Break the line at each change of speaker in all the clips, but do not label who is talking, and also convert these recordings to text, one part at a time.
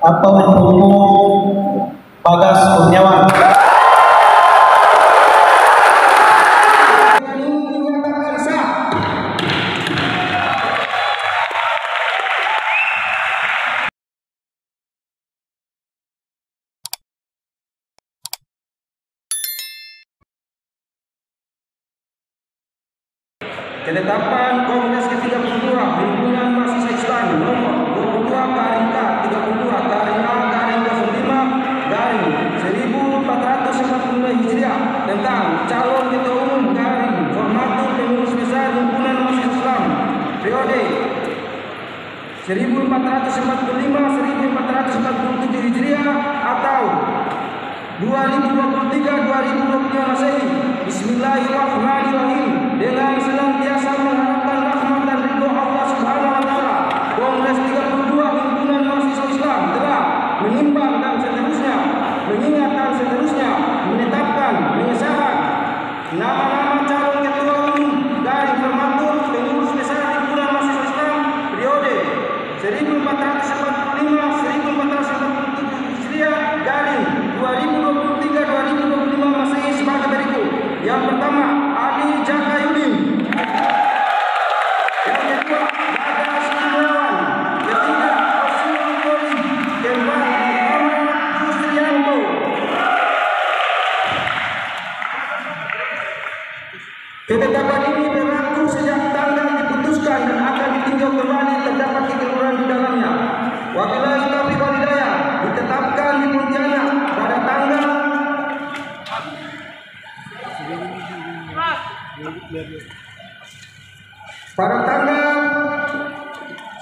atau mendukung Bagas Kurniawan.
Ketetapan Kongres ke-32 Himpunan Mahasiswa Islam nomor 22 garing K 32 garing A garing 05 garing 1445 Hijriah tentang calon ketua umum garing formatur pengurus besar Himpunan Mahasiswa Islam periode 1445-1447 Hijriah atau 2023-2025 Masehi. Bismillahirrahmanirrahim. Dengan senantiasa mengharapkan rahmat dan ridho Allah Subhanahu wa taala, Kongres 32 Himpunan Mahasiswa Islam telah menimbang dan seterusnya mengingatkan seterusnya menetapkan mengesahkan nama-nama calon ketua umum dari formatur pengurus besar Himpunan Mahasiswa Islam periode 1445-1447 Hijriah garing 2023-2025 Masehi sebagai berikut. Yang pertama, Adi Jakayudin. Yang kedua, Bagas Kurniawan. Ketiga, Osman Kori. Keempat, Muhammad Yusrianto. Ketetapan ini berlaku sejak tanggal diputuskan dan akan ditinjau kembali terdapat kekeliruan di dalamnya. Wabillahi taufiq wal hidayah. Ditetapkan di Pontianak pada tanggal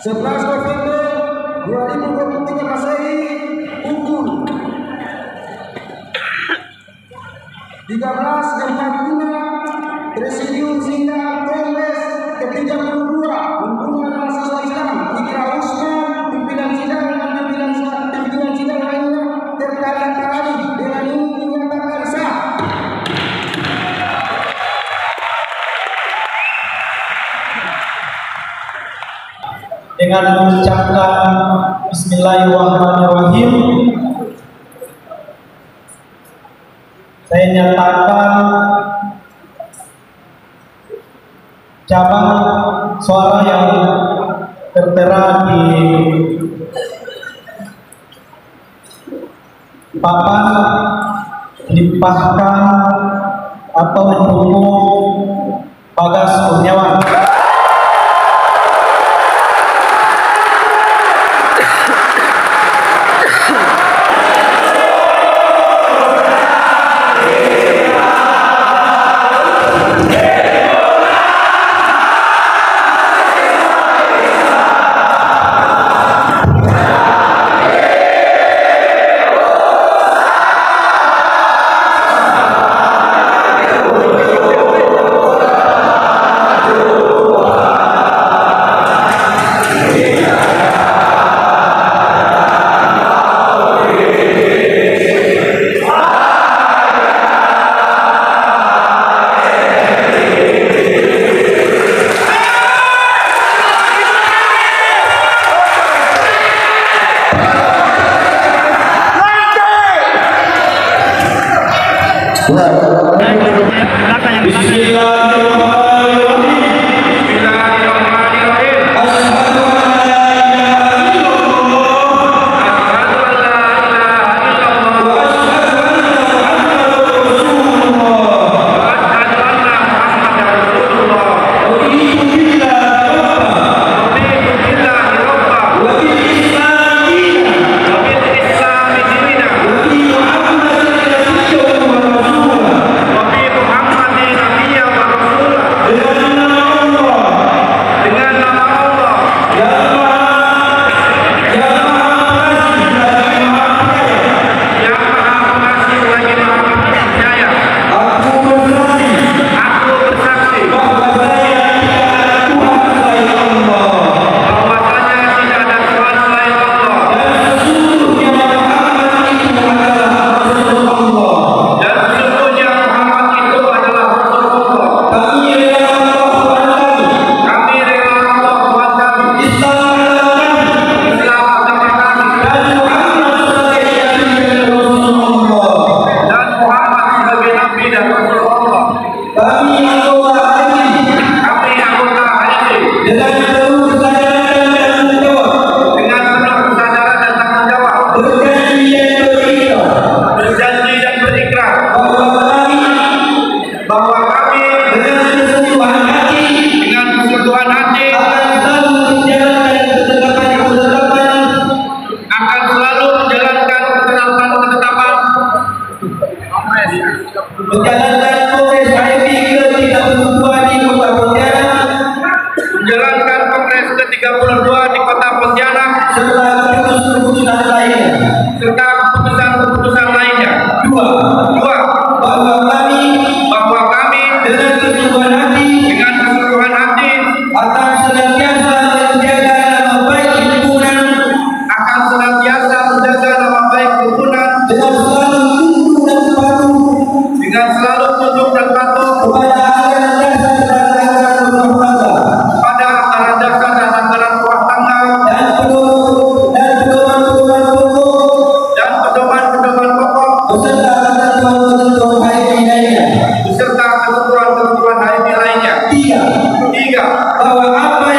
11 November 2023 Masehi pukul 13.45 Presidium Sidang Kongres ke-32 Himpunan Mahasiswa Islam Ikra Usman, pimpinan sidang dan pimpinan sidang lainnya tertanda dengan ini dinyatakan sah.
Dengan mengucapkan Bismillahirrahmanirrahim, saya nyatakan cabang suara yang tertera di papan dilimpahkan atau mendukung Bagas Kurniawan.
menjalankan Kongres ke-32 di Kota Pontianak
serta keputusan-keputusan lainnya.
serta keputusan-keputusan lainnya.
Dua,
Dua,
bahwa kami
dengan keseluruhan hati
akan senantiasa menjaga nama baik himpunan dengan selalu tunduk dan patuh kepada ajaran dasar dan aturan rumah tangga dan pedoman-pedoman pokok beserta ketentuan-ketentuan HMI lainnya. Tiga, bahwa apa